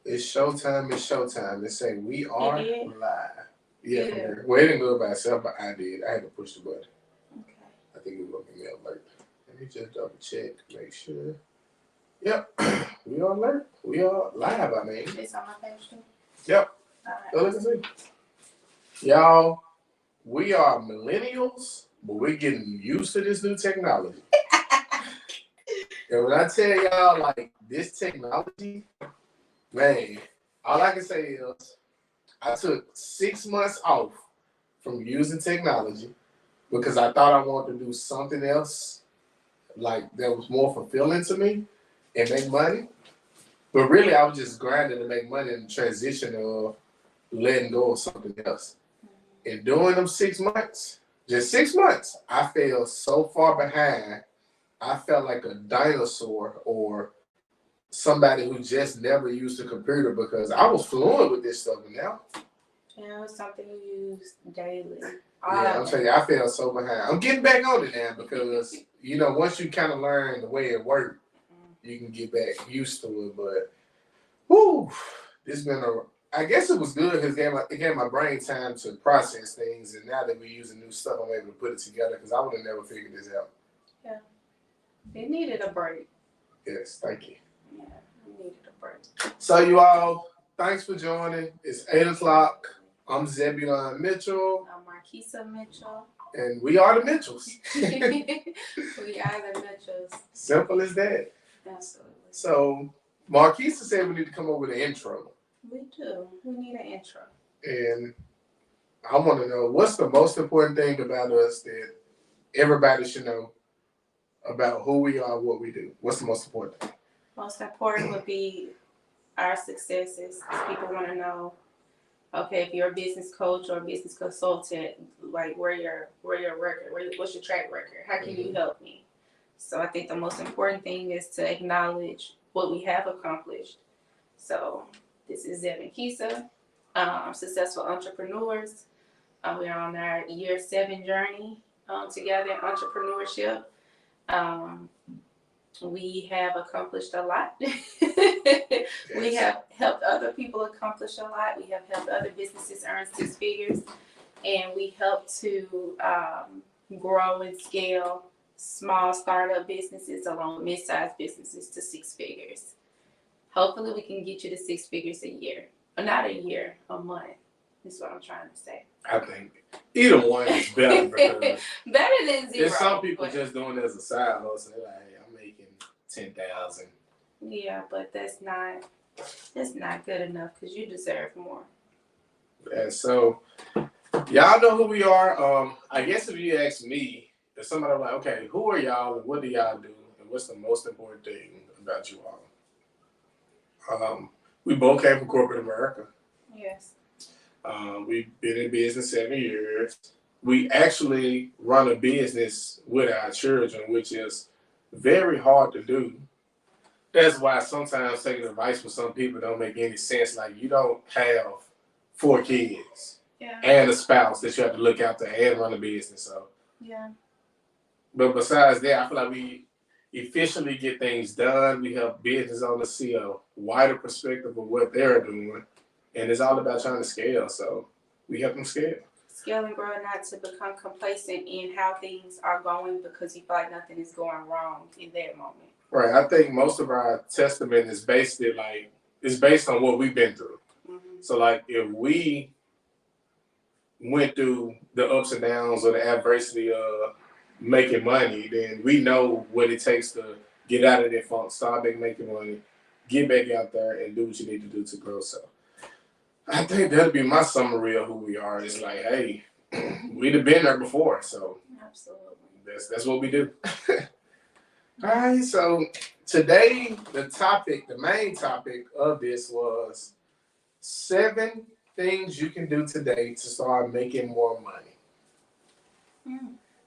It's showtime. It's showtime. They say we are live. Yeah, from Yeah. here. Well, it didn't go by itself, but I did. I had to push the button. Okay. I think it will give me alert. Let me just double check, make sure. Yep, we are alert. We are live. I mean, It's on my page too. yep. All So right. look and see, y'all. We are millennials, but we're getting used to this new technology. And when I tell y'all, like this technology, man, all I can say is I took 6 months off from using technology because I thought I wanted to do something else, like that was more fulfilling to me and make money. But really, I was just grinding to make money in the transition of letting go of something else. And during them 6 months, just 6 months, I fell so far behind. I felt like a dinosaur or somebody who just never used a computer because I was fluent with this stuff now. Yeah, it's something you use daily. Yeah, I'm telling you, I fell so behind. I'm getting back on it now because, once you kind of learn the way it works, you can get back used to it. But, whoo, it's been I guess it was good because it gave my brain time to process things. And now that we're using new stuff, I'm able to put it together because I would have never figured this out. Yeah. It needed a break. Yes, thank you. Yeah, it needed a break. So, you all, thanks for joining. It's 8 o'clock. I'm Zebulon Mitchell. I'm Marquisa Mitchell. And we are the Mitchells. We are the Mitchells. Simple as that. Absolutely. So, Marquisa said we need to come up with an intro. We do. We need an intro. And I want to know, what's the most important thing about us that everybody should know about who we are, what we do? What's the most important thing? Most important would be our successes. People want to know, okay, if you're a business coach or a business consultant, like what's your record? What's your track record? How can you help me? So I think the most important thing is to acknowledge what we have accomplished. So this is Zeb and Kisa, successful entrepreneurs. We're on our year 7 journey together in entrepreneurship. We have accomplished a lot. We have helped other people accomplish a lot. We have helped other businesses earn 6 figures. And we help to grow and scale small startup businesses along with mid-sized businesses to 6 figures. Hopefully we can get you to 6 figures a year. Or not a year, a month. That's what I'm trying to say. I think either one is better because better than 0. There's some people just doing it as a side hustle. They're like, hey, I'm making 10,000. Yeah, but that's not good enough because you deserve more. Yeah, so y'all know who we are. I guess if you ask me, if somebody like, okay, who are y'all and what do y'all do and what's the most important thing about you all? We both came from corporate America. Yes. We've been in business 7 years. We actually run a business with our children, which is very hard to do. That's why sometimes taking advice from some people don't make any sense. Like, you don't have 4 kids and a spouse that you have to look after and run a business. So yeah. But besides that, I feel like we efficiently get things done. We help business owners see a wider perspective of what they're doing. And it's all about trying to scale. So we help them scale. Scale and grow, not to become complacent in how things are going because you feel like nothing is going wrong in that moment. Right. I think most of our testament is based on what we've been through. Mm-hmm. So like if we went through the ups and downs or the adversity of making money, then we know what it takes to get out of that funk, start making money, get back out there and do what you need to do to grow. So I think that'll be my summary of who we are. It's like, hey, we'd have been there before. So absolutely. That's what we do. All right, so today the main topic of this was 7 things you can do today to start making more money.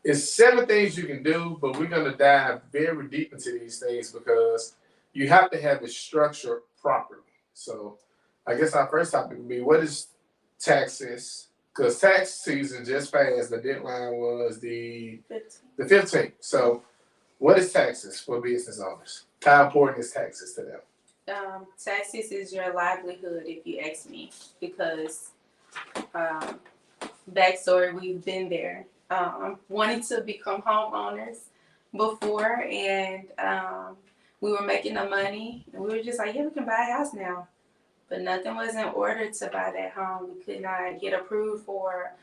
It's 7 things you can do, but we're going to dive very deep into these things because you have to have it structured properly. So I guess our first topic would be, what is taxes? Because tax season just passed. The deadline was the 15th. So what is taxes for business owners? How important is taxes to them? Taxes is your livelihood, if you ask me, because backstory, we've been there. Wanting to become homeowners before, and we were making the money, and we were just like, yeah, we can buy a house now. But nothing was in order to buy that home. We could not get approved for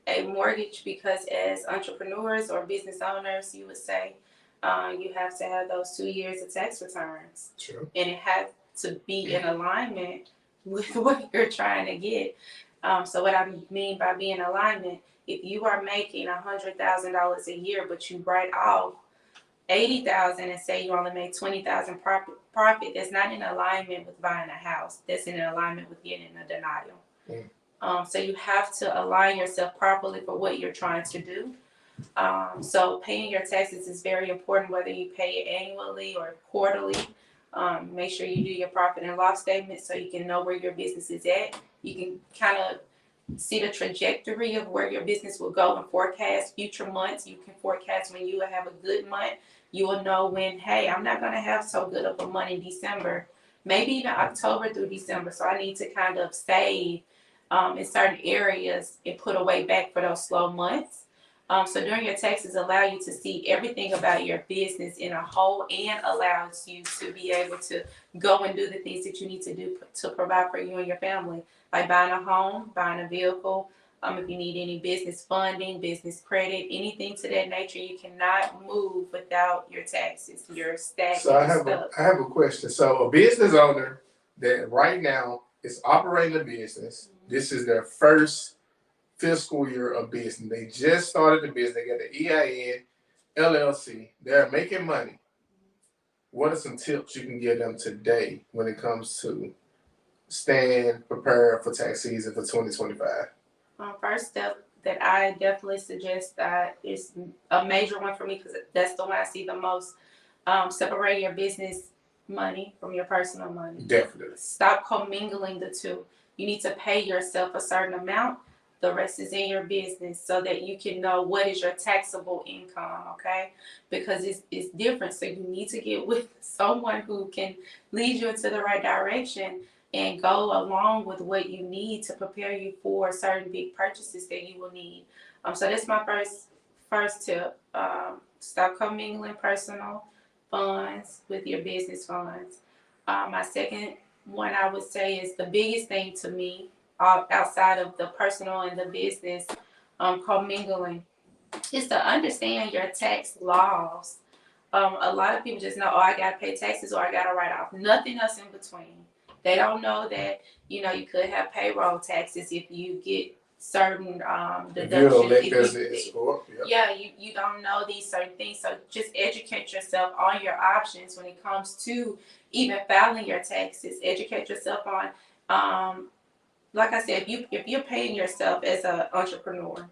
a mortgage because, as entrepreneurs or business owners, you would say, you have to have those 2 years of tax returns. True. And it had to be in alignment with what you're trying to get. So what I mean by being in alignment, if you are making $100,000 a year, but you write off 80,000 and say you only made 20,000 profit, that's not in alignment with buying a house. That's in alignment with getting a denial. So you have to align yourself properly for what you're trying to do. So paying your taxes is very important, whether you pay it annually or quarterly. Make sure you do your profit and loss statement so you can know where your business is at. You can kind of see the trajectory of where your business will go and forecast future months. You can forecast when you will have a good month. You will know when, hey, I'm not going to have so good of a month in December, maybe even October through December. So I need to kind of save in certain areas and put away back for those slow months. So doing your taxes allow you to see everything about your business in a whole, and allows you to be able to go and do the things that you need to do to provide for you and your family, like buying a home, buying a vehicle. If you need any business funding, business credit, anything to that nature, you cannot move without your taxes. You're stacked. So I have a question. So a business owner that right now is operating a business, this is their first fiscal year of business. They just started the business. They got the EIN, LLC. They're making money. What are some tips you can give them today when it comes to staying prepared for tax season for 2025? First step that I definitely suggest that is a major one for me, because that's the one I see the most. Separate your business money from your personal money. Definitely. Stop commingling the two. You need to pay yourself a certain amount. The rest is in your business, so that you can know what is your taxable income, okay? Because it's different. So you need to get with someone who can lead you into the right direction and go along with what you need to prepare you for certain big purchases that you will need. So that's my first tip. Stop commingling personal funds with your business funds. My second one I would say is the biggest thing to me, outside of the personal and the business commingling, is to understand your tax laws. A lot of people just know, oh, I got to pay taxes or I got to write off. Nothing else in between. They don't know that, you could have payroll taxes if you get certain deductions. You don't know these certain things. So just educate yourself on your options when it comes to even filing your taxes. Educate yourself on, like I said, if you're paying yourself as an entrepreneur,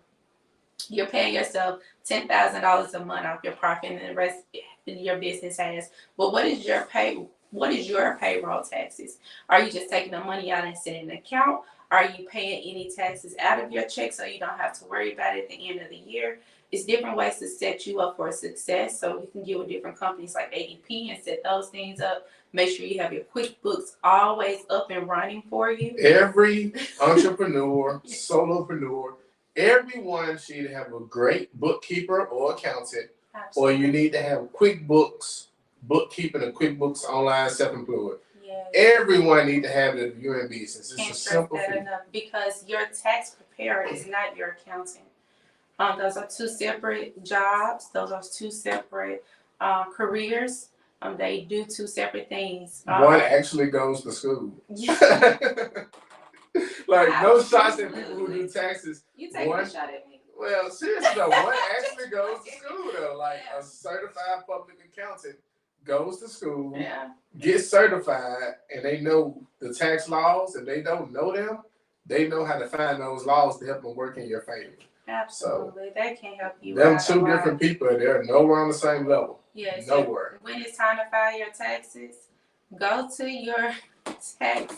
you're paying yourself $10,000 a month off your profit, and the rest your business has. Well, what is your payroll taxes? Are you just taking the money out and sitting in an account? Are you paying any taxes out of your check so you don't have to worry about it at the end of the year? It's different ways to set you up for success. So you can get with different companies like ADP and set those things up. Make sure you have your QuickBooks always up and running for you. Every entrepreneur, solopreneur, everyone should have a great bookkeeper or accountant. Absolutely. Or you need to have QuickBooks, bookkeeping, and QuickBooks Online Self-Employed. Yes. Everyone need to have it if you're in business. It's Can't a simple thing. Enough, because your tax preparer is not your accountant. Those are two separate jobs. Those are two separate careers. They do two separate things. One actually goes to school. Like, no shots at people who do taxes. You take a shot at me. Well, seriously though, one actually goes to school though. Like a certified public accountant goes to school, gets certified, and they know the tax laws. If they don't know them, they know how to find those laws to help them work in your favor. Absolutely, so, they can help you. Them two different people, they're nowhere on the same level. Yes, nowhere. When it's time to file your taxes, go to your tax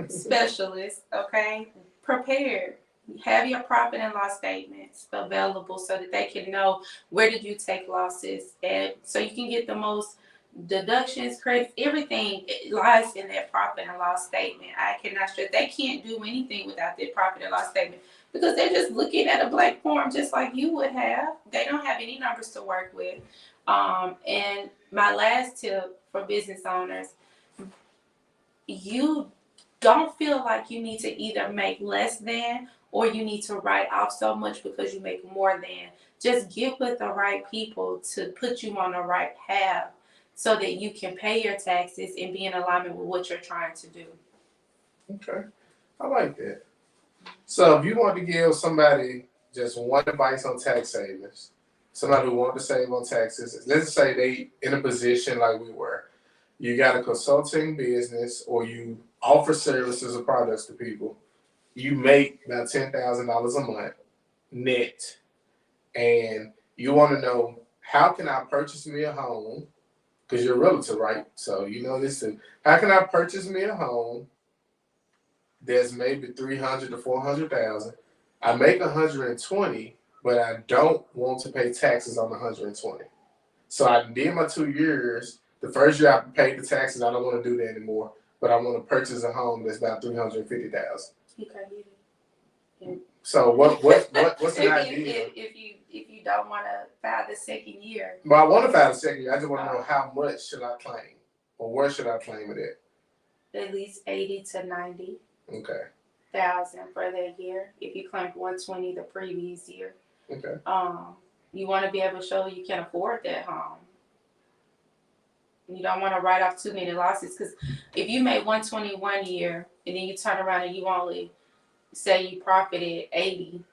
specialist. Okay, prepared. Have your profit and loss statements available so that they can know where did you take losses, and so you can get the most deductions, credits, everything lies in that profit and loss statement. I cannot stress they can't do anything without their profit and loss statement because they're just looking at a blank form just like you would have. They don't have any numbers to work with. And my last tip for business owners, you don't feel like you need to either make less than or you need to write off so much because you make more than. Just get with the right people to put you on the right path so that you can pay your taxes and be in alignment with what you're trying to do. Okay, I like that. So if you want to give somebody just one advice on tax savings, somebody who wants to save on taxes, let's say they in a position like we were. You got a consulting business or you offer services or products to people. You make about $10,000 a month net, and you want to know how can I purchase me a home? Because you're a realtor, right? So you know this too. How can I purchase me a home that's maybe 300 to 400,000? I make 120, but I don't want to pay taxes on the 120. So I did my 2 years. The first year I paid the taxes. I don't want to do that anymore. But I want to purchase a home that's about 350,000. You can get it. So what's an idea? If you don't want to file the second year. But I want to file the second year. I just want to know how much should I claim, or where should I claim it At least 80 to 90. Okay. Thousand for that year. If you claimed 120 the previous year. Okay. You want to be able to show you can afford that home. You don't want to write off too many losses because if you made 120 1 year and then you turn around and you only say you profited 80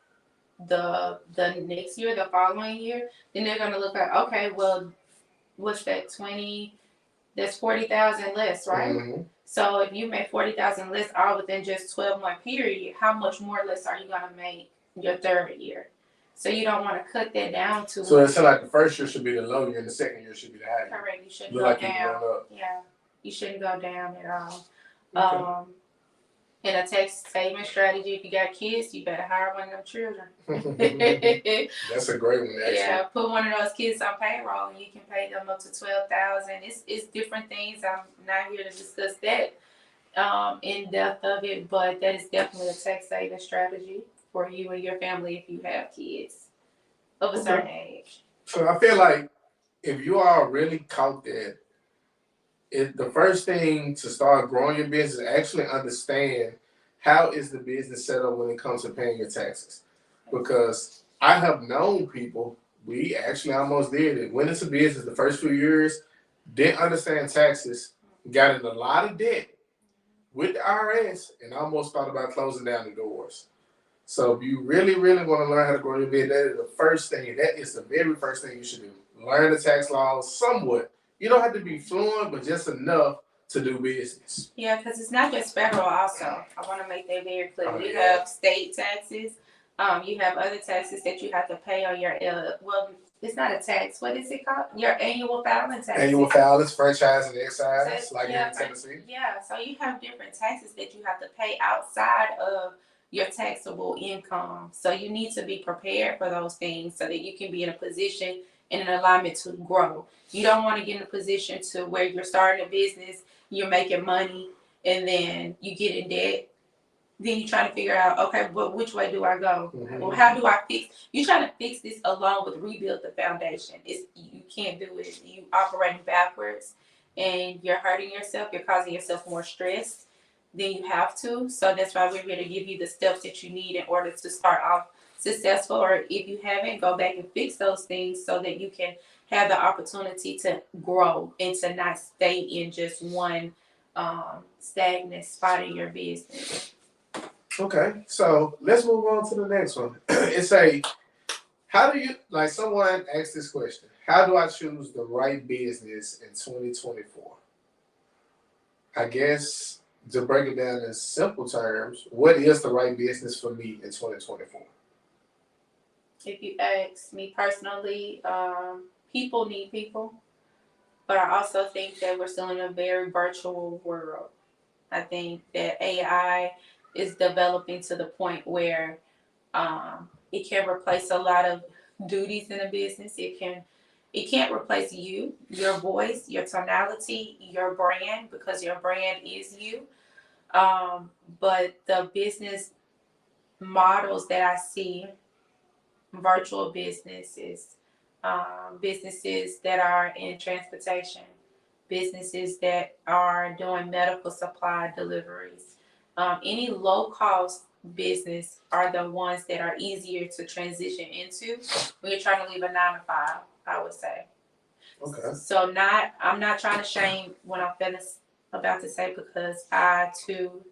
the next year, the following year, then they're gonna look at, okay, well, what's that 20? That's 40,000 less, right? Mm-hmm. So if you make 40,000 less all within just 12-month period, how much more less are you gonna make your third year? So you don't want to cut that down to. So it's like the first year should be the low year, and the second year should be the high year. Correct. You shouldn't Look go like down. Up. Yeah, you shouldn't go down at all. Okay. In a tax saving strategy, if you got kids, you better hire one of them children. That's a great one, actually. Yeah, put one of those kids on payroll, and you can pay them up to $12,000. It's different things. I'm not here to discuss that in depth of it, but that is definitely a tax saving strategy for you and your family if you have kids of a certain age. So I feel like if you are really caught that, the first thing to start growing your business is actually understand how is the business set up when it comes to paying your taxes. Because I have known people, we actually almost did it. Went into business the first few years, didn't understand taxes, got in a lot of debt with the IRS, and almost thought about closing down the doors. So if you really, really want to learn how to grow your business, that is the first thing. That is the very first thing you should do. Learn the tax laws somewhat. You don't have to be fluent, but just enough to do business. Yeah, because it's not just federal also. I want to make that very clear. Oh, you yeah. have state taxes. You have other taxes that you have to pay on your, well, it's not a tax. What is it called? Your annual filing tax. Annual filings, franchise, and excise, So, like yeah, in Tennessee. Yeah, so you have different taxes that you have to pay outside of your taxable income. So you need to be prepared for those things so that you can be in a position in an alignment to grow. You don't want to get in a position to where you're starting a business, you're making money, and then you get in debt. Then you try to figure out, okay, but which way do I go? Mm-hmm. Well, how do I fix? You're trying to fix this along with rebuild the foundation. You can't do it. You operating backwards, and you're hurting yourself. You're causing yourself more stress than you have to. So that's why we're here to give you the steps that you need in order to start off successful. Or if you haven't, go back and fix those things so that you can have the opportunity to grow and to not stay in just one stagnant spot in your business. Okay, so let's move on to the next one. How do you, like someone asked this question, how do I choose the right business in 2024? I guess to break it down in simple terms, what is the right business for me in 2024? If you ask me personally, people need people, but I also think that we're still in a very virtual world. I think that AI is developing to the point where it can replace a lot of duties in a business. It can It can't replace you, your voice, your tonality, your brand, because your brand is you. But the business models that I see, virtual businesses, businesses that are in transportation, businesses that are doing medical supply deliveries, any low cost business are the ones that are easier to transition into when you're trying to leave a 9 to 5, I would say. Okay. So I'm not trying to shame what I'm about to say, because I too,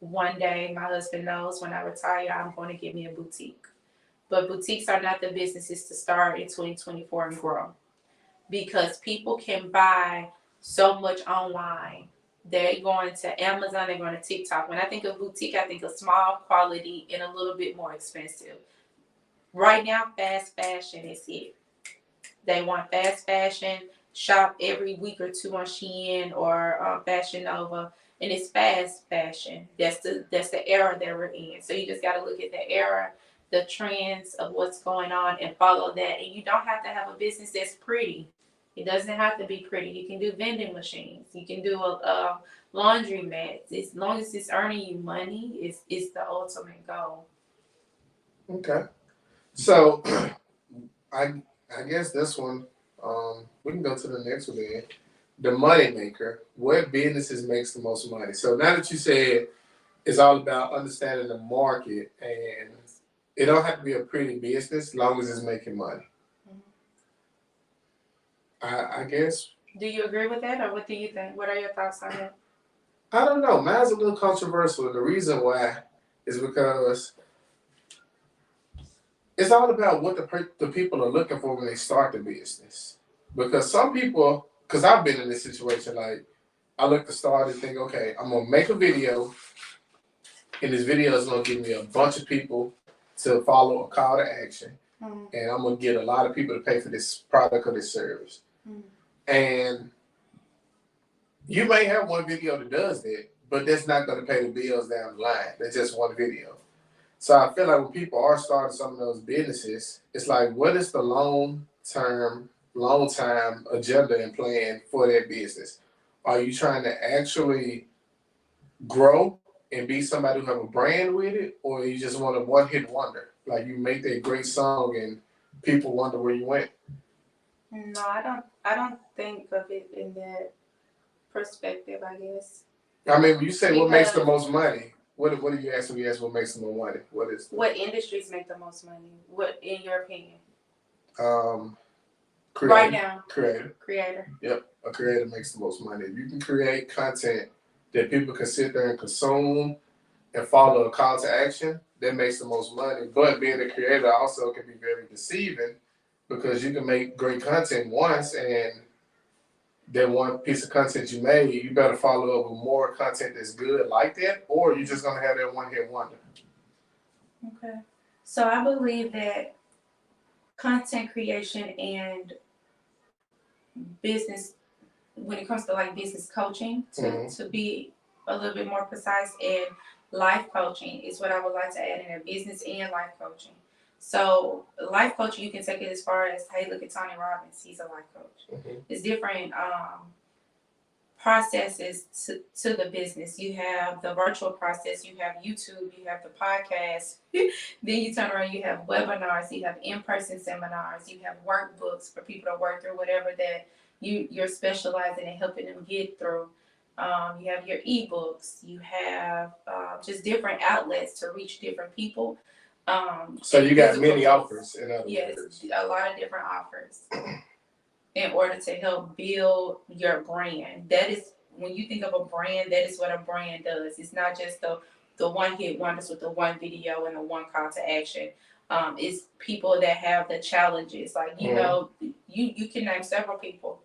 one day, my husband knows when I retire, I'm going to get me a boutique. But boutiques are not the businesses to start in 2024 and grow, because people can buy so much online. They're going to Amazon, they're going to TikTok. When I think of boutique, I think of small quality and a little bit more expensive. Right now, fast fashion is it. They want fast fashion, shop every week or two on Shein or Fashion Nova, and it's fast fashion. That's the era that we're in. So you just got to look at the era, the trends of what's going on, and follow that. And you don't have to have a business that's pretty. It doesn't have to be pretty. You can do vending machines. You can do a laundry mat. As long as it's earning you money, it's the ultimate goal. Okay. So I guess this one, we can go to the next one then. The money maker. What businesses makes the most money? So now that you said it's all about understanding the market, and it don't have to be a pretty business as long as it's making money. I guess. Do you agree with that, or what do you think? What are your thoughts on that? I don't know. Mine's a little controversial. The reason why is because it's all about what the people are looking for when they start the business. Because some people, because I've been in this situation, like I look to start and think, okay, I'm gonna make a video, and this video is gonna give me a bunch of people to follow a call to action, and I'm gonna get a lot of people to pay for this product or this service. And you may have one video that does that, but that's not gonna pay the bills down the line. That's just one video. So I feel like when people are starting some of those businesses, it's like, what is the long time agenda and plan for that business? Are you trying to actually grow and be somebody who have a brand with it, or you just want a one hit wonder? Like you make that great song and people wonder where you went. No, I don't think of it in that perspective, I guess. I mean, when you say what makes the most money, what do you ask when you ask what makes the most money? What industries make the most money? What, in your opinion? Creator. Right now. Creator. Yep, a creator makes the most money. If you can create content that people can sit there and consume and follow a call to action, that makes the most money. But being a creator also can be very deceiving, because you can make great content once, and that one piece of content you made, you better follow up with more content that's good like that, or you're just gonna have that one hit wonder. Okay. So I believe that content creation and business, when it comes to like business coaching, to be a little bit more precise, and life coaching is what I would like to add in there, business and life coaching. So life coaching, you can take it as far as, hey, look at Tony Robbins, he's a life coach. It's different processes to the business. You have the virtual process, you have YouTube, you have the podcast, then you turn around, you have webinars, you have in-person seminars, you have workbooks for people to work through whatever that you're specializing in helping them get through. You have your ebooks, you have just different outlets to reach different people. So you got many offers, in other words. A lot of different offers in order to help build your brand. That is, when you think of a brand, that is what a brand does. It's not just the one hit wonders with the one video and the one call to action. It's people that have the challenges. Like, you know, you can name several people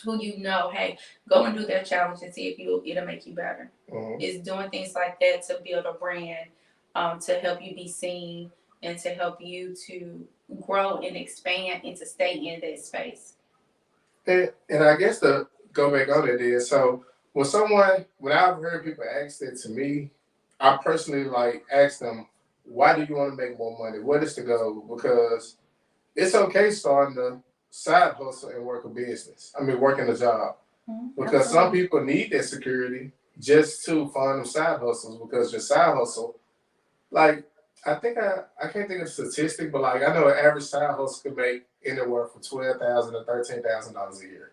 who hey, go and do their challenge and see if it'll make you better. It's doing things like that to build a brand, to help you be seen, and to help you to grow and expand and to stay in that space. And I guess to go back on it is, so when I've heard people ask that to me, I personally ask them, why do you want to make more money? What is the goal? Because it's okay starting side hustle and work a business. I mean, working a job. Because some people need that security just to fund them side hustles because your side hustle, like, I can't think of a statistic, but like, I know an average side hustle could make anywhere from $12,000 to $13,000 a year.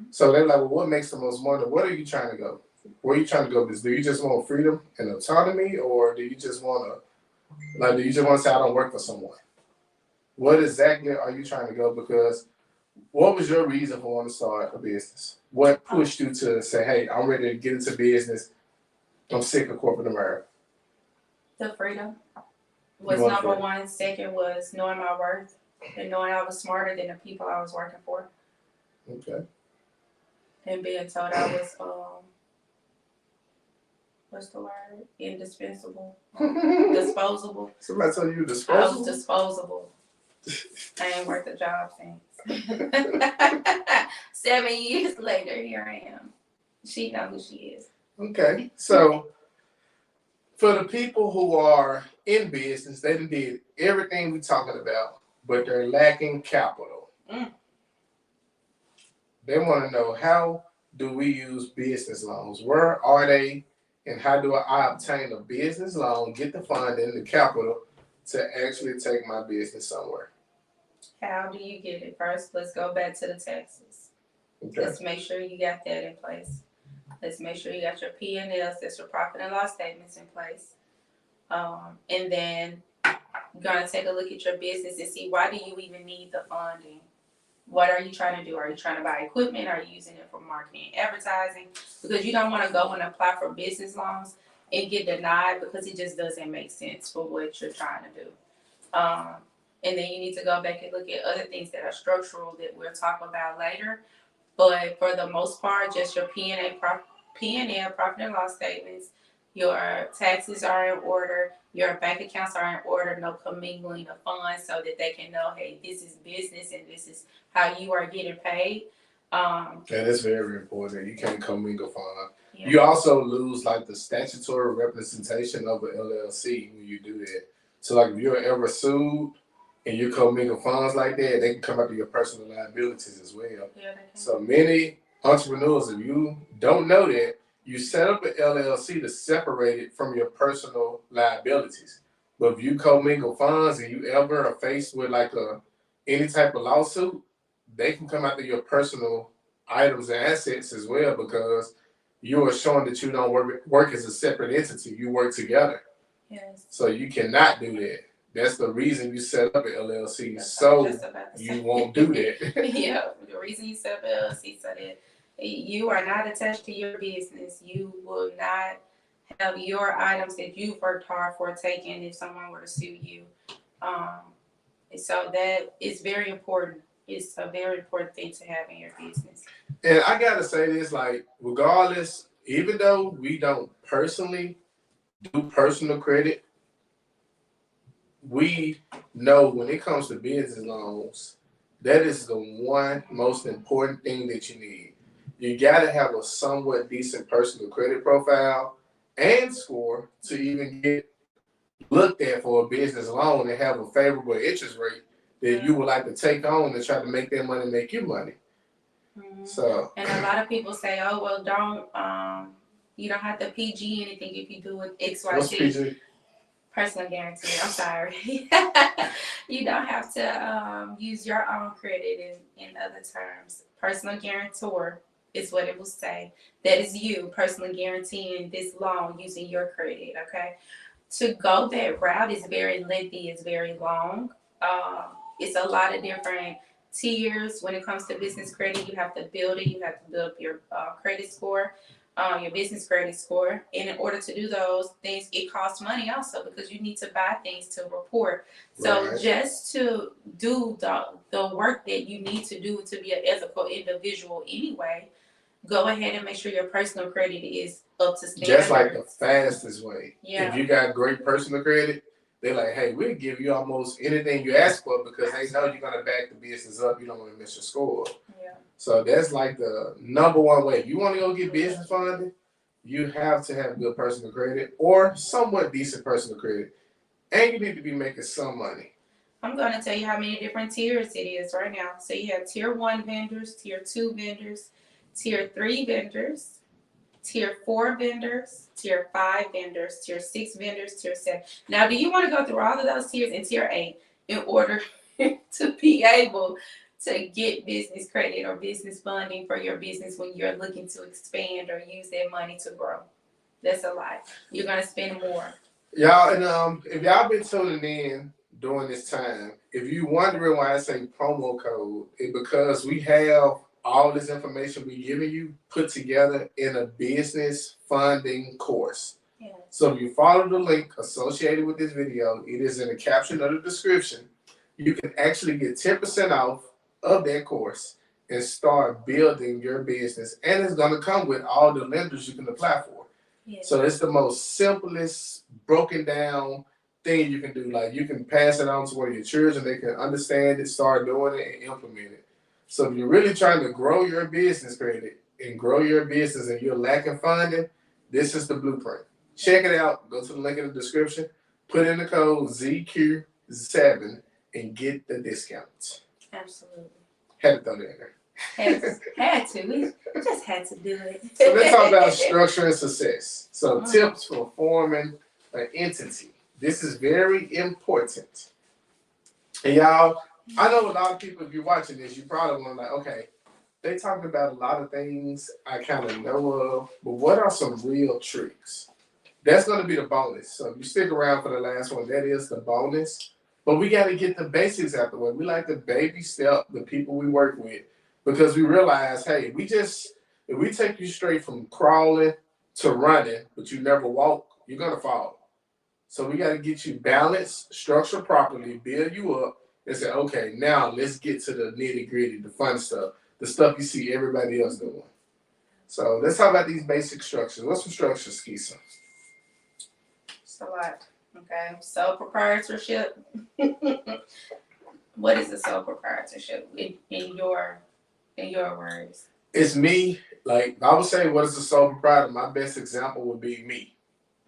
So they're like, well, what makes the most money? What are you trying to go? Where are you trying to go? Do you just want freedom and autonomy, or do you just want to, like, do you just want to say, I don't work for someone? What exactly are you trying to go? Because what was your reason for wanting to start a business? What pushed you to say, hey, I'm ready to get into business. I'm sick of corporate America? The freedom was number one. Second was knowing my worth and knowing I was smarter than the people I was working for. Okay. And being told I was, what's the word? Indispensable. Disposable. Somebody told you disposable? I was disposable. I ain't worth the job, thanks. 7 years later, here I am. She knows who she is. Okay. So for the people who are in business, they did everything we're talking about, but they're lacking capital. They want to know, how do we use business loans? Where are they, and how do I obtain a business loan, get the funding, the capital to actually take my business somewhere? How do you get it? First, let's go back to the taxes. Okay. Let's make sure you got that in place. Let's make sure you got your P&Ls, that's your profit and loss statements, in place. And then you're going to take a look at your business and see, why do you even need the funding? What are you trying to do? Are you trying to buy equipment? Are you using it for marketing and advertising? Because you don't want to go and apply for business loans and get denied because it just doesn't make sense for what you're trying to do. And then you need to go back and look at other things that are structural that we'll talk about later. But for the most part, just your P&L, profit and loss statements, your taxes are in order, your bank accounts are in order, no commingling of funds, so that they can know, hey, this is business and this is how you are getting paid. And it's very important. You can't commingle funds. Yeah. You also lose like the statutory representation of an LLC when you do that. So like if you're ever sued and you commingle funds like that, they can come up to your personal liabilities as well. Yeah, so many entrepreneurs, if you don't know that, you set up an LLC to separate it from your personal liabilities. But if you commingle funds and you ever are faced with like any type of lawsuit, they can come after your personal items and assets as well, because you are showing that you don't work as a separate entity. You work together. Yes. So you cannot do that. That's the reason you set up an LLC. That's so you won't do that. Yeah, the reason you set up an LLC, so that you are not attached to your business. You will not have your items that you've worked hard for taken if someone were to sue you. And so that is very important. It's a very important thing to have in your business. And I gotta say this, like, regardless, even though we don't personally do personal credit, we know when it comes to business loans, that is the one most important thing that you need. You gotta have a somewhat decent personal credit profile and score to even get looked at for a business loan and have a favorable interest rate that you would like to take on and try to make that money make you money. Mm-hmm. So, and a lot of people say, oh, well, you don't have to PG anything if you do it XYZ. What's PG? Personal guarantee. I'm sorry. You don't have to use your own credit in other terms. Personal guarantor is what it will say. That is you personally guaranteeing this loan using your credit, okay? To go that route is very lengthy, it's very long. It's a lot of different tiers when it comes to business credit. You have to build it. You have to build up your credit score, your business credit score. And in order to do those things, it costs money also, because you need to buy things to report. So just to do the work that you need to do to be an ethical individual anyway, go ahead and make sure your personal credit is up to standard. Just like the fastest way. Yeah. If you got great personal credit, they're like, hey, we'll give you almost anything you ask for, because they know you're going to back the business up. You don't want to miss your score. Yeah. So that's like the number one way. If you want to go get business funding, you have to have good personal credit or somewhat decent personal credit. And you need to be making some money. I'm going to tell you how many different tiers it is right now. So you have tier 1 vendors, tier 2 vendors, tier 3 vendors, tier 4 vendors, tier 5 vendors, tier 6 vendors, tier 7. Now, do you want to go through all of those tiers in tier 8 in order to be able to get business credit or business funding for your business when you're looking to expand or use that money to grow? That's a lot. You're going to spend more. Y'all, and if y'all been tuning in during this time, if you wondering why I say promo code, it's because we have all this information we giving you put together in a business funding course. Yeah. So if you follow the link associated with this video, it is in the caption of the description. You can actually get 10% off of that course and start building your business. And it's going to come with all the lenders you can apply for. Yeah. So it's the most simplest, broken down thing you can do. Like you can pass it on to where your children, they can understand it, start doing it, and implement it. So if you're really trying to grow your business credit and grow your business and you're lacking funding, this is the blueprint. Check it out. Go to the link in the description. Put in the code ZQ7 and get the discount. Absolutely. Had to throw that in there. Had to. We just had to do it. So let's talk about structure and success. So tips for forming an entity. This is very important. And y'all, I know a lot of people, if you're watching this, you probably want to like, okay, they talking about a lot of things I kind of know of, but what are some real tricks? That's going to be the bonus. So if you stick around for the last one, that is the bonus. But we got to get the basics out the way. We like to baby step the people we work with because we realize, hey, if we take you straight from crawling to running, but you never walk, you're going to fall. So we got to get you balanced, structured properly, build you up, and say, okay, now let's get to the nitty gritty, the fun stuff, the stuff you see everybody else doing. So let's talk about these basic structures. What's some structures, Keisha? It's a lot. Okay. Sole proprietorship. What is a sole proprietorship in your words? It's me. Like I would say, what is a sole proprietor? My best example would be me.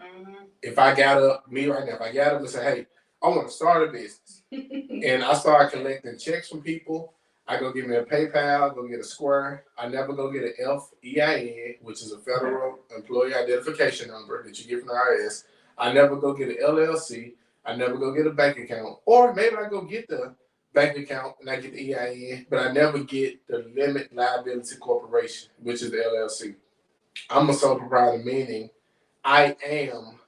Mm-hmm. If I got up and say, hey, I want to start a business, and I start collecting checks from people, I go give me a PayPal, go get a Square. I never go get an FEIN, which is a Federal Employee Identification Number that you get from the IRS. I never go get an LLC. I never go get a bank account. Or maybe I go get the bank account and I get the EIN, but I never get the Limited Liability Corporation, which is the LLC. I'm a sole proprietor, meaning I am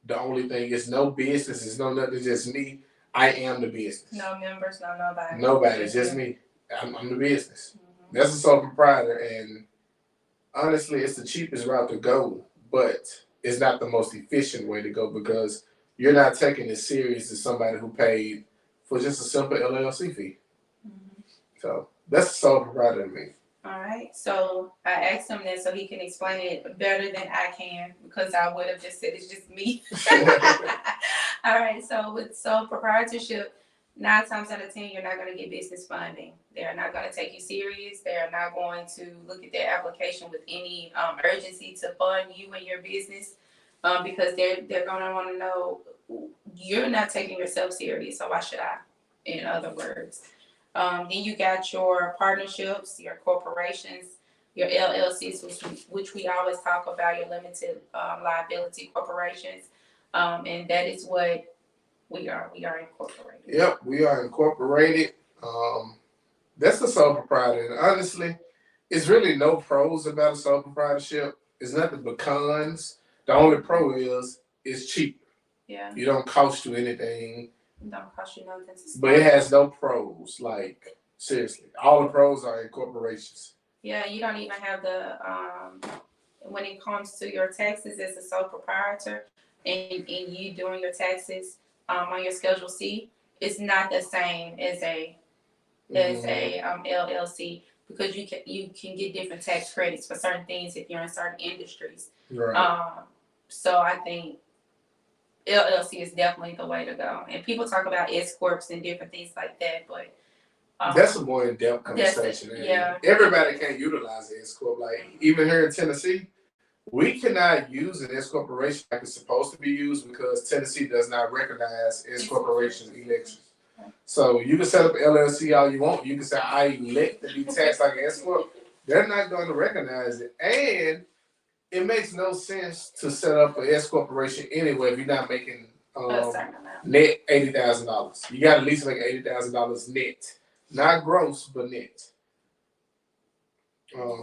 the only thing. It's no business. It's no nothing. It's just me. I am the business. No members, no nobody. Nobody. It's just me. I'm the business. Mm-hmm. That's a sole proprietor, and honestly, it's the cheapest route to go, but it's not the most efficient way to go because you're not taking it serious as somebody who paid for just a simple LLC fee. Mm-hmm. So that's a sole proprietor to me. All right. So I asked him that so he can explain it better than I can because I would have just said it's just me. All right. So with sole proprietorship, 9 times out of 10, you're not going to get business funding. They're not going to take you serious. They're not going to look at their application with any urgency to fund you and your business because they're going to want to know you're not taking yourself serious. So why should I? In other words. Then you got your partnerships, your corporations, your LLCs, which we always talk about, your limited liability corporations. And that is what we are. We are incorporated. Yep, we are incorporated. That's a sole proprietor. And honestly, it's really no pros about a sole proprietorship. It's nothing but cons. The only pro is it's cheap. Yeah. You don't cost you anything. Don't cost you nothing. But it has no pros. Like, seriously. All the pros are in corporations. Yeah, you don't even have the, when it comes to your taxes as a sole proprietor and you doing your taxes on your Schedule C, it's not the same as a LLC because you can get different tax credits for certain things if you're in certain industries. Right. So I think LLC is definitely the way to go. And people talk about S corps and different things like that, but that's a more in-depth conversation. Yeah. Everybody can't utilize an S corp. Like even here in Tennessee, we cannot use an S corporation like it's supposed to be used because Tennessee does not recognize S corporation elections. So you can set up an LLC all you want. You can say I elect to be taxed like an S corp. They're not going to recognize it, and it makes no sense to set up an S corporation anyway if you're not making net $80,000. You got to at least make $80,000 net, not gross, but net.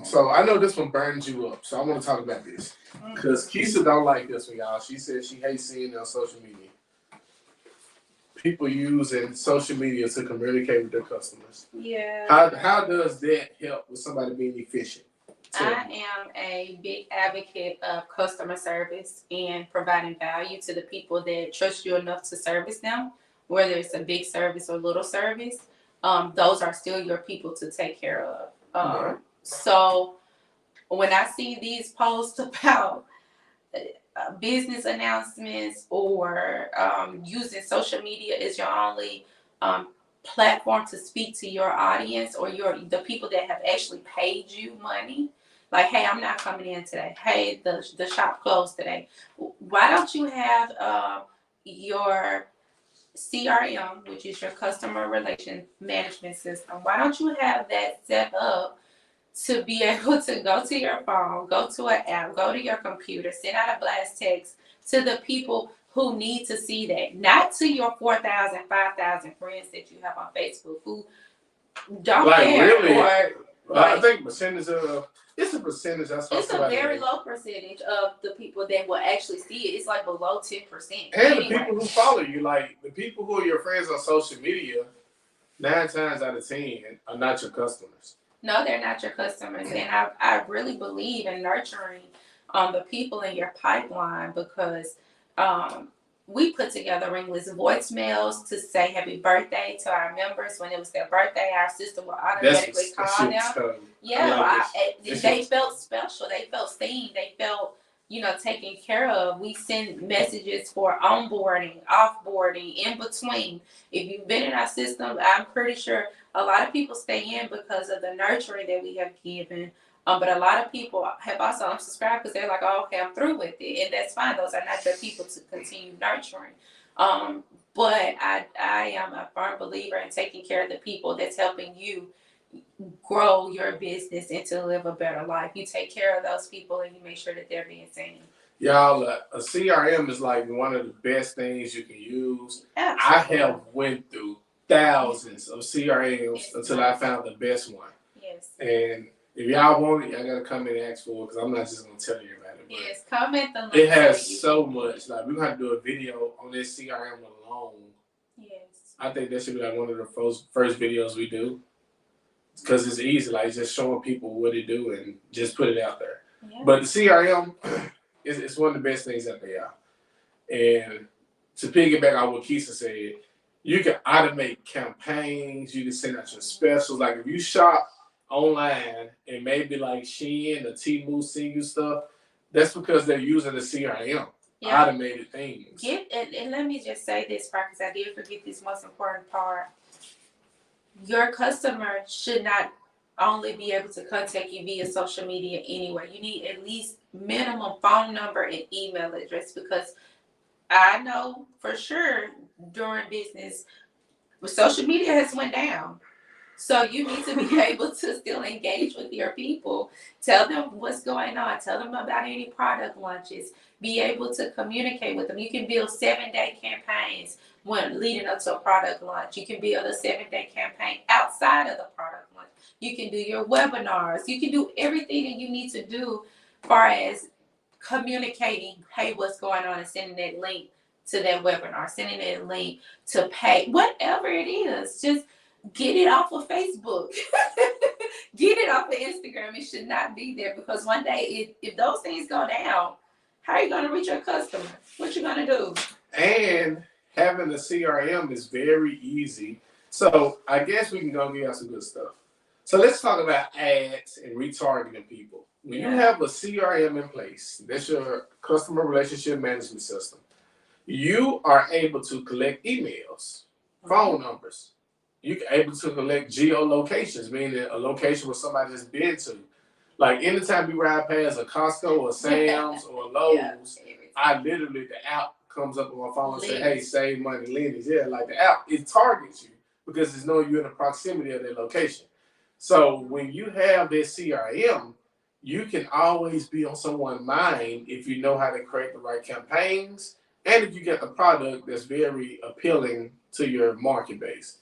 So I know this one burns you up, so I want to talk about this because Keisha don't like this one, y'all. She says she hates seeing it on social media. People using social media to communicate with their customers. Yeah. How does that help with somebody being efficient? I am a big advocate of customer service and providing value to the people that trust you enough to service them, whether it's a big service or little service. Those are still your people to take care of. So when I see these posts about business announcements or using social media as your only platform to speak to your audience or the people that have actually paid you money, like, hey, I'm not coming in today. Hey, the shop closed today. Why don't you have your CRM, which is your customer relation management system? Why don't you have that set up to be able to go to your phone, go to an app, go to your computer, send out a blast text to the people who need to see that, not to your 4,000, 5,000 friends that you have on Facebook who don't care. Really, or I think percentage of it's a percentage. It's a very low percentage of the people that will actually see it. It's like below 10%. And the people who follow you, like the people who are your friends on social media, 9 times out of 10 are not your customers. No, they're not your customers. And I really believe in nurturing the people in your pipeline because we put together ringless voicemails to say happy birthday to our members. When it was their birthday, our system will automatically call them. Yeah, they felt special. They felt seen. They felt, taken care of. We send messages for onboarding, offboarding, in between. If you've been in our system, I'm pretty sure a lot of people stay in because of the nurturing that we have given. But a lot of people have also unsubscribed because they're like, oh, okay, I'm through with it. And that's fine. Those are not your people to continue nurturing. But I am a firm believer in taking care of the people that's helping you grow your business and to live a better life. You take care of those people and you make sure that they're being seen. Y'all, a CRM is like one of the best things you can use. Absolutely. I have went through thousands of CRMs until I found the best one. Yes. And if y'all want it, y'all gotta come in and ask for it because I'm not just gonna tell you about it. Yes, comment the link. It has so much. Like we're gonna do a video on this CRM alone. Yes. I think that should be like one of the first videos we do because it's easy. Like just showing people what to do and just put it out there. Yeah. But the CRM is one of the best things that they are. And to piggyback on what Keisha said, you can automate campaigns. You can send out your specials. Like if you shop online and maybe like Shein or Temu send you stuff, that's because they're using the CRM, automated things. And let me just say this part because I did forget this most important part. Your customer should not only be able to contact you via social media anyway. You need at least minimum phone number and email address because I know for sure during business, social media has went down. So you need to be able to still engage with your people. Tell them what's going on. Tell them about any product launches. Be able to communicate with them. You can build 7-day campaigns when leading up to a product launch. You can build a 7-day campaign outside of the product launch. You can do your webinars. You can do everything that you need to do as far as communicating, hey, what's going on, and sending that link to that webinar, sending that link to pay, whatever it is. Just get it off of Facebook. Get it off of Instagram. It should not be there because one day if those things go down, how are you going to reach your customer? What you going to do? And having a CRM is very easy. So I guess we can go get out some good stuff. So let's talk about ads and retargeting people. When you have a CRM in place, that's your customer relationship management system, you are able to collect emails, phone numbers. You're able to collect geolocations, meaning a location where somebody has been to. Like anytime you ride past a Costco or Sam's or Lowe's, I literally, comes up on my phone and say, hey, save money, Lenny's. Yeah, like the app, it targets you because it's knowing you're in the proximity of their location. So when you have this CRM, you can always be on someone's mind if you know how to create the right campaigns and if you get the product that's very appealing to your market base.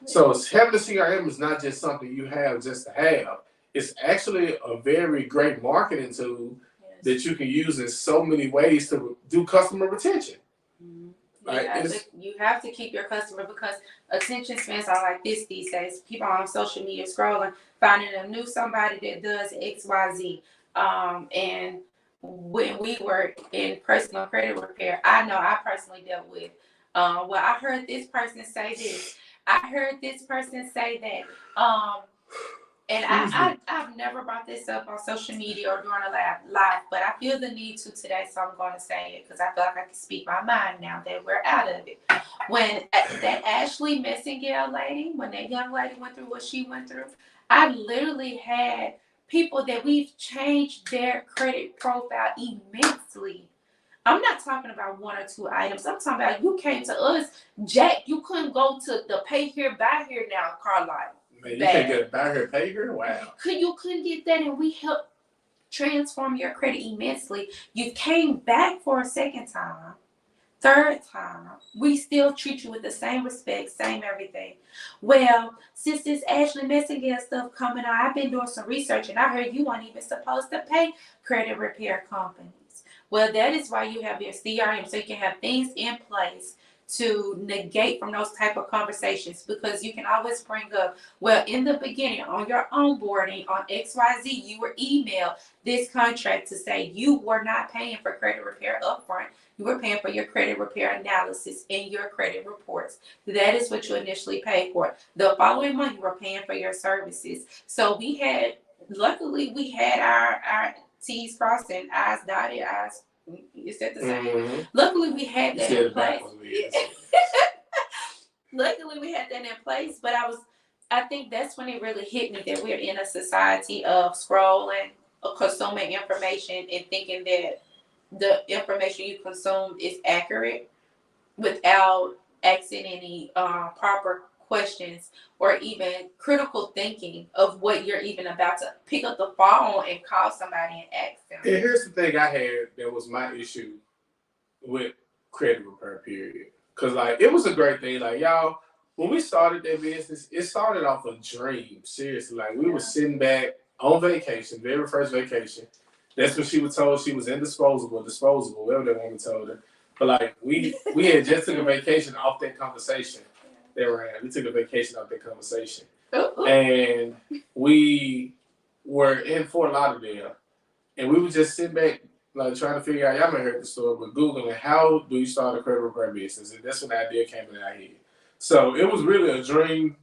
So having the CRM is not just something you have just to have. It's actually a very great marketing tool that you can use in so many ways to do customer retention. You have to keep your customer because attention spans are like this these days. People on social media scrolling, finding a new somebody that does XYZ. And when we were in personal credit repair, I know I personally dealt with, well, I heard this person say this. I heard this person say that. And I've never brought this up on social media or during a live, but I feel the need to today, so I'm going to say it because I feel like I can speak my mind now that we're out of it. When that Ashley Messingale lady, when that young lady went through what she went through, I literally had people that we've changed their credit profile immensely. I'm not talking about one or two items. I'm talking about you came to us, Jack. You couldn't go to the pay here, buy here now, Carlisle. Man, you can't get it buy here, pay here? Wow. You couldn't get that, and we helped transform your credit immensely. You came back for a second time, third time. We still treat you with the same respect, same everything. Well, since this Ashley Messingale stuff coming out, I've been doing some research, and I heard you weren't even supposed to pay credit repair companies. Well, that is why you have your CRM, so you can have things in place to negate from those type of conversations, because you can always bring up, well, in the beginning on your onboarding on XYZ, you were emailed this contract to say you were not paying for credit repair upfront. You were paying for your credit repair analysis in your credit reports. That is what you initially paid for. The following month, you were paying for your services. So luckily we had our T's crossed and I's dotted, I's. Is that the same? Mm-hmm. Luckily, we had that in place. Luckily, we had that in place. But I think that's when it really hit me that we're in a society of scrolling, of consuming information, and thinking that the information you consume is accurate without asking any proper questions or even critical thinking of what you're even about to pick up the phone and call somebody and ask them. And here's the thing I had that was my issue with credit repair, period. Because, like, it was a great thing. Like, y'all, when we started that business, it started off a dream. Seriously. Like, we were sitting back on vacation, very first vacation. That's when she was told she was indisposable, whatever that woman told her. But, like, we had just took a vacation off that conversation. We took a vacation off that conversation. And we were in Fort Lauderdale. And we were just sitting back, like, trying to figure out, y'all may have heard the story, but Googling, how do you start a credit repair business? And that's when the idea came in our head. So it was really a dream.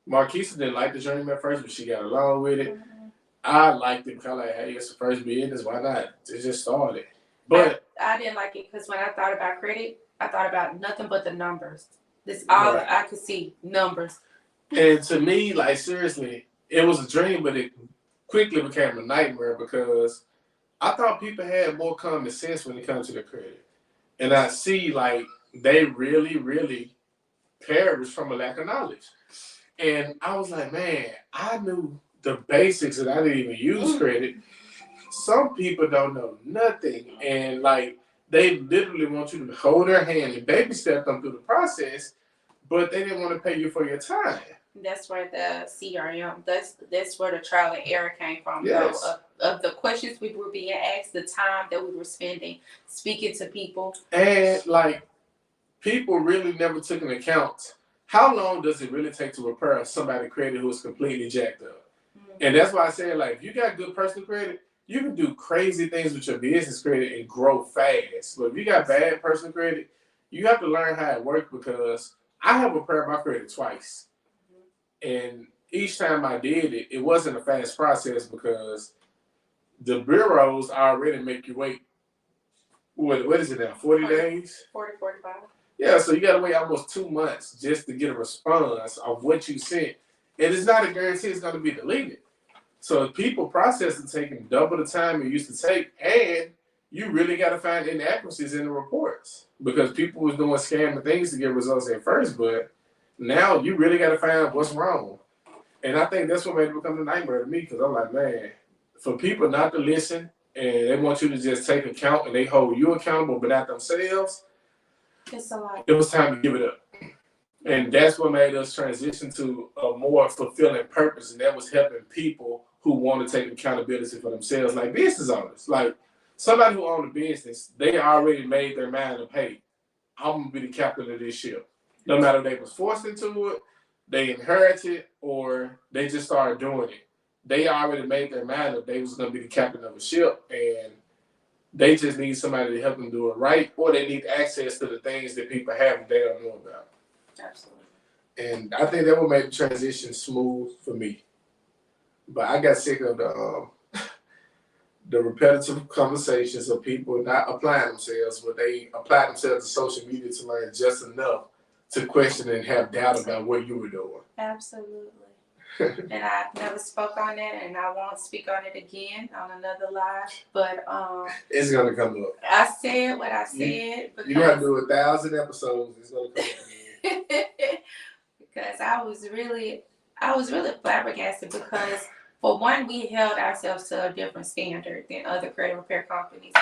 Marquisa didn't like the dream at first, but she got along with it. Mm-hmm. I liked it because I was like, hey, it's the first business. Why not? It just started. But I didn't like it because when I thought about credit, I thought about nothing but the numbers. That's all I could see, numbers. And to me, like, seriously, it was a dream, but it quickly became a nightmare because I thought people had more common sense when it comes to their credit. And I see, like, they really, really perish from a lack of knowledge. And I was like, man, I knew the basics and I didn't even use credit. Some people don't know nothing. And, like, they literally want you to hold their hand and baby step them through the process, but they didn't want to pay you for your time. That's where the CRM, that's where the trial and error came from. Yes. Of the questions we were being asked, the time that we were spending speaking to people. And, like, people really never took into account how long does it really take to repair somebody's credit who is completely jacked up. Mm-hmm. And that's why I say, like, if you got good personal credit, you can do crazy things with your business credit and grow fast. But if you got bad personal credit, you have to learn how it works, because I have repaired my credit twice. And each time I did it, it wasn't a fast process because the bureaus already make you wait, what is it now, 40 days? 40, 45. Yeah, so you got to wait almost 2 months just to get a response of what you sent. And it's not a guarantee it's going to be deleted. So people process it taking double the time it used to take, and you really got to find inaccuracies in the reports. results because people was doing scamming things to get results at first, but now you really got to find out what's wrong. And I think that's what made it become a nightmare to me because I'm like, man, for people not to listen and they want you to just take account and they hold you accountable but not themselves, it's a lot. It was time to give it up. And that's what made us transition to a more fulfilling purpose, and that was helping people who want to take accountability for themselves, like business owners. Like somebody who owned a business, they already made their mind up, hey, I'm gonna be the captain of this ship. No matter if they was forced into it, they inherited, or they just started doing it. They already made their mind up they was gonna be the captain of a ship, and they just need somebody to help them do it right, or they need access to the things that people have that they don't know about. Absolutely. And I think that would make the transition smooth for me. But I got sick of the repetitive conversations of people not applying themselves, but they apply themselves to social media to learn just enough to question and have doubt about what you were doing. Absolutely. And I never spoke on that, and I won't speak on it again on another live. But it's gonna come up. I said what I said because you gotta do 1,000 episodes. It's gonna come up again. Because I was really flabbergasted because for one, we held ourselves to a different standard than other credit repair companies.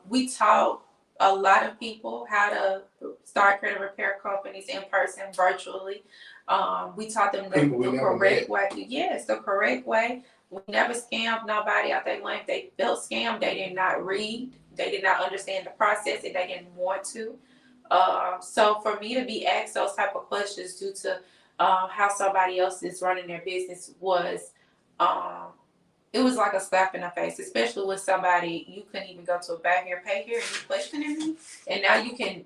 We taught a lot of people how to start credit repair companies in person, virtually. We taught them the correct way. Yes, the correct way. We never scammed nobody out there. When they felt scammed, they did not read. They did not understand the process, and they didn't want to. So for me to be asked those type of questions due to how somebody else is running their business was, it was like a slap in the face, especially with somebody you couldn't even go to a buy here, pay here, and you questioning me, and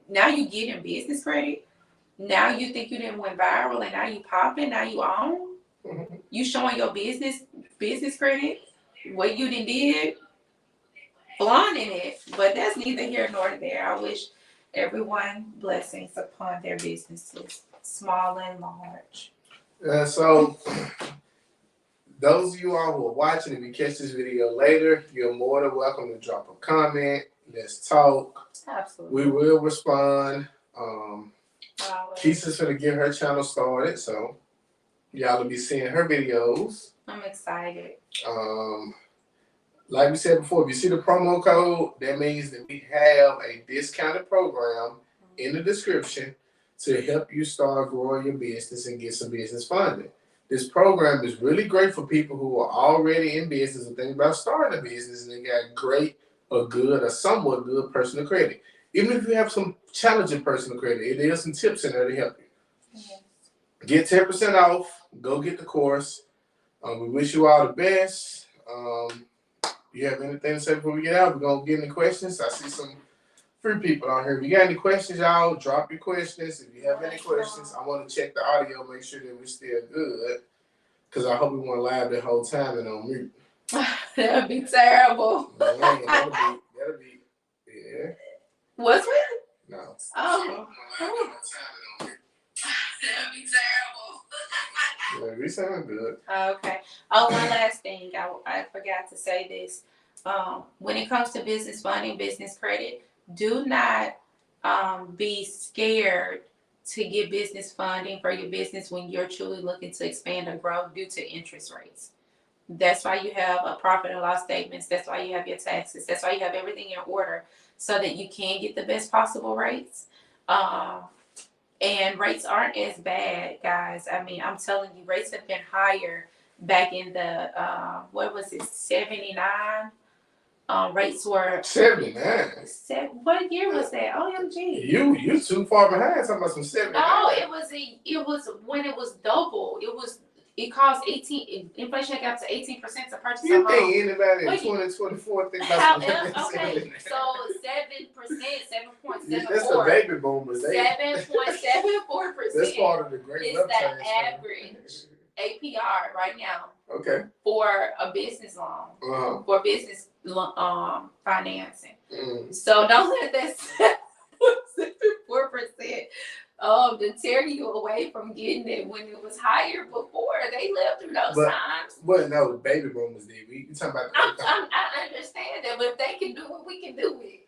now you getting business credit. Now you think you didn't went viral, and now you popping, now you on, you showing your business credit, what you did, flaunting it, but that's neither here nor there. I wish everyone blessings upon their businesses, small and large. So, those of you all who are watching, if you catch this video later, you're more than welcome to drop a comment. Let's talk. Absolutely. We will respond. Keisha's gonna get her channel started, so y'all will be seeing her videos. I'm excited. Like we said before, if you see the promo code, that means that we have a discounted program in the description to help you start growing your business and get some business funding. This program is really great for people who are already in business and thinking about starting a business and they got great or good or somewhat good personal credit. Even if you have some challenging personal credit, there's some tips in there to help you. Yes. Get 10% off. Go get the course. We wish you all the best. You have anything to say before we get out? We're going to get any questions. I see some free people on here. If you got any questions, y'all, drop your questions. If you have any questions, I want to check the audio, make sure that we're still good. Because I hope we weren't live the whole time and on mute. That would be terrible. Man, that'll be, yeah. What's with it? No. Oh. That'd be terrible. Yeah, we sound good. Okay. Oh, one last thing. I forgot to say this. When it comes to business funding, business credit, do not be scared to get business funding for your business when you're truly looking to expand or grow due to interest rates. That's why you have a profit and loss statements. That's why you have your taxes. That's why you have everything in order so that you can get the best possible rates. And rates aren't as bad, guys. I mean, I'm telling you, rates have been higher back in the, 79? Rates were 79. What year was that? OMG. You too far behind. Talking about some 79. No, it was when it was double. It cost 18. Inflation got to 18% to purchase a home. You think anybody in 2024 think about some okay, so 7%, 7.74. That's the baby boomers. 7.74%. That's part of the great is the average APR right now. Okay. For a business loan, for business financing. So don't let that 4% deter you away from getting it when it was higher before. They lived through those times. But no, the baby boomers did. We talking about. I understand that, but if they can do it, we can do it.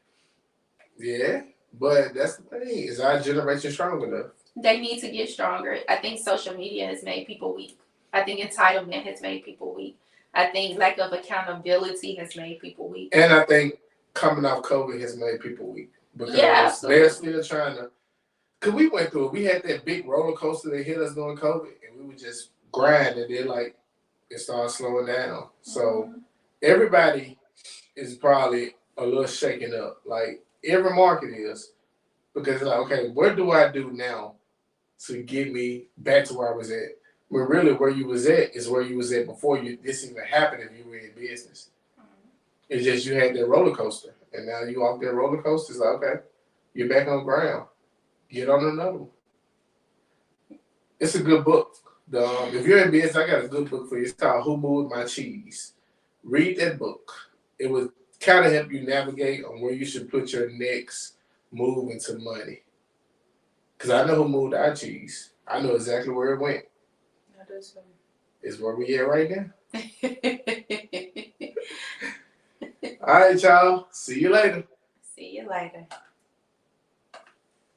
Yeah. But that's the thing. Is our generation strong enough? They need to get stronger. I think social media has made people weak. I think entitlement has made people weak. I think lack of accountability has made people weak. And I think coming off COVID has made people weak because Yeah, they're absolutely. still trying to. Cause we went through it. We had that big roller coaster that hit us during COVID, and we would just grind, and then like it started slowing down. So everybody is probably a little shaken up. Like every market is, because it's like, okay, what do I do now to get me back to where I was at? But really, where you was at is where you was at before this even happened. If you were in business, it's just you had that roller coaster, and now you off that roller coaster. It's like, okay, you're back on ground. Get on another one. It's a good book. If you're in business, I got a good book for you. It's called Who Moved My Cheese. Read that book. It would kind of help you navigate on where you should put your next move into money. Because I know who moved our cheese. I know exactly where it went. I do too. It's where we at right now. All right, y'all. See you later. See you later.